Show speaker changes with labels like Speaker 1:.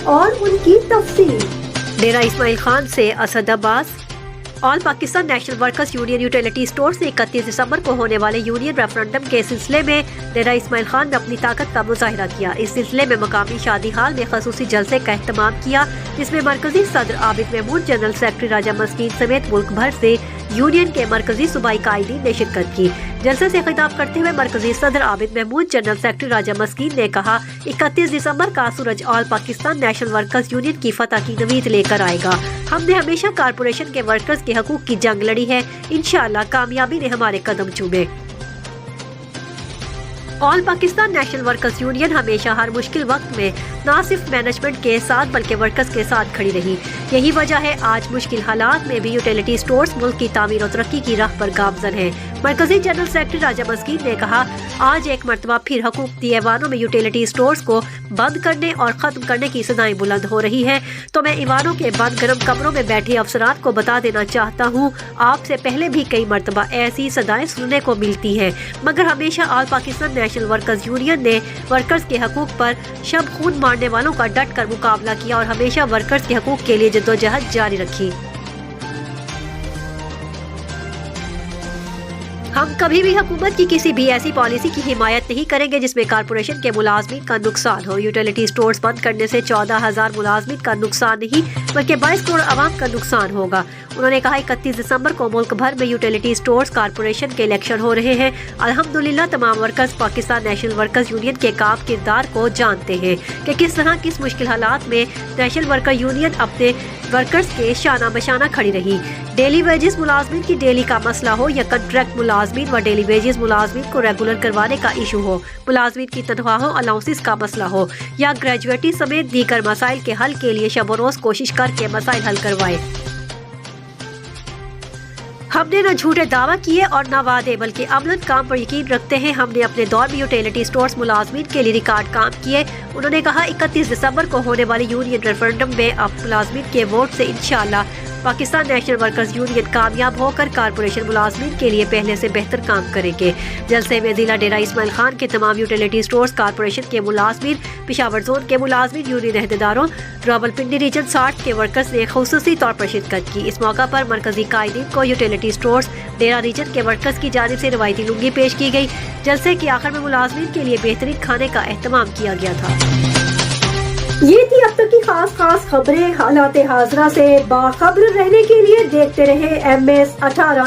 Speaker 1: اور ان کی تفصیل۔
Speaker 2: ڈیرہ اسماعیل خان سے Asad Abbas. All Pakistan national workers union utility stores نے 31 دسمبر کو ہونے والے یونین ریفرنڈم کے سلسلے میں ڈیرہ اسماعیل خان میں اپنی طاقت کا مظاہرہ کیا۔ اس سلسلے میں مقامی شادی ہال میں خصوصی جلسے کا اہتمام کیا، جس میں مرکزی صدر عابد محمود، جنرل سیکرٹری راجہ مسکین سمیت ملک بھر سے یونین کے مرکزی صوبائی قائدین نے شرکت کی۔ جلسے سے خطاب کرتے ہوئے مرکزی صدر عابد محمود، جنرل سیکرٹری راجہ مسکین نے کہا، 31 دسمبر کا سورج آل پاکستان نیشنل ورکرز یونین کی فتح کی نوید لے کر آئے گا۔ ہم نے ہمیشہ کارپوریشن کے ورکرز کے حقوق کی جنگ لڑی ہے، انشاءاللہ کامیابی نے ہمارے قدم چومے۔ آل پاکستان نیشنل ورکرز یونین ہمیشہ ہر مشکل وقت میں نہ صرف مینجمنٹ کے ساتھ بلکہ ورکرز کے ساتھ کھڑی رہی۔ یہی وجہ ہے آج مشکل حالات میں بھی یوٹیلیٹی اسٹورز ملک کی تعمیر و ترقی کی راہ پر گامزن ہیں۔ مرکزی جنرل سیکرٹری راجہ مسکین نے کہا، آج ایک مرتبہ پھر حکومتی ایوانوں میں یوٹیلیٹی اسٹورز کو بند کرنے اور ختم کرنے کی صدائیں بلند ہو رہی ہیں، تو میں ایوانوں کے بند گرم کمروں میں بیٹھے افسران کو بتا دینا چاہتا ہوں، آپ سے پہلے بھی کئی مرتبہ ایسی صدائیں سننے کو ملتی ہیں، مگر ہمیشہ آل پاکستان نیشنل ورکرز یونین نے ورکرز کے حقوق پر شب خون مارنے والوں کا ڈٹ کر مقابلہ کیا اور ہمیشہ ورکرز کے حقوق کے لیے جدوجہد جاری رکھی۔ ہم کبھی بھی حکومت کی کسی بھی ایسی پالیسی کی حمایت نہیں کریں گے جس میں کارپوریشن کے ملازمین کا نقصان ہو۔ یوٹیلیٹی اسٹورز بند کرنے سے 14,000 ملازمین کا نقصان نہیں بلکہ 22 کروڑ عوام کا نقصان ہوگا۔ انہوں نے کہا، 31 دسمبر کو ملک بھر میں یوٹیلیٹی اسٹورز کارپوریشن کے الیکشن ہو رہے ہیں۔ الحمدللہ تمام workers Pakistan national workers union کے کام کردار کو جانتے ہیں کہ کس طرح کس مشکل حالات میں نیشنل ورکر یونین اپنے ورکرز کے شانہ بشانہ کھڑی رہی۔ ڈیلی ویجز ملازمین کی ڈیلی کا مسئلہ ہو یا کنٹریکٹ ملازمین و ڈیلی ویجز ملازمین کو ریگولر کروانے کا ایشو ہو، ملازمین کی تنخواہوں الاؤنسز کا مسئلہ ہو یا گریجویٹی سمیت دیگر مسائل کے حل کے لیے شب و روز کوشش کر کے مسائل حل کروائے۔ ہم نے نہ جھوٹے دعویٰ کیے اور نہ وعدے بلکہ عملاً کام پر یقین رکھتے ہیں۔ ہم نے اپنے دور میں یوٹیلیٹی اسٹورز ملازمین کے لیے ریکارڈ کام کیے۔ انہوں نے کہا، 31 دسمبر کو ہونے والی یونین ریفرنڈم میں اب ملازمین کے ووٹ سے انشاءاللہ پاکستان نیشنل ورکرز یونین کامیاب ہو کر کارپوریشن ملازمین کے لیے پہلے سے بہتر کام کریں گے۔ جلسے میں ضلع ڈیرہ اسماعیل خان کے تمام یوٹیلیٹی اسٹورز کارپوریشن کے ملازمین، پشاور زون کے ملازمین، یونین عہدیداروں، راولپنڈی ریجن 60 کے ورکرز نے خصوصی طور پر شرکت کی۔ اس موقع پر مرکزی قائدین کو یوٹیلیٹی اسٹورز ڈیرہ ریجن کے ورکرز کی جانب سے روایتی لنگی پیش کی گئی۔ جلسے کے آخر میں ملازمین کے لیے بہترین کھانے کا اہتمام کیا گیا تھا۔
Speaker 1: یہ تھی اب تک کی خاص خبریں۔ حالات حاضرہ سے باخبر رہنے کے لیے دیکھتے رہے MS 18۔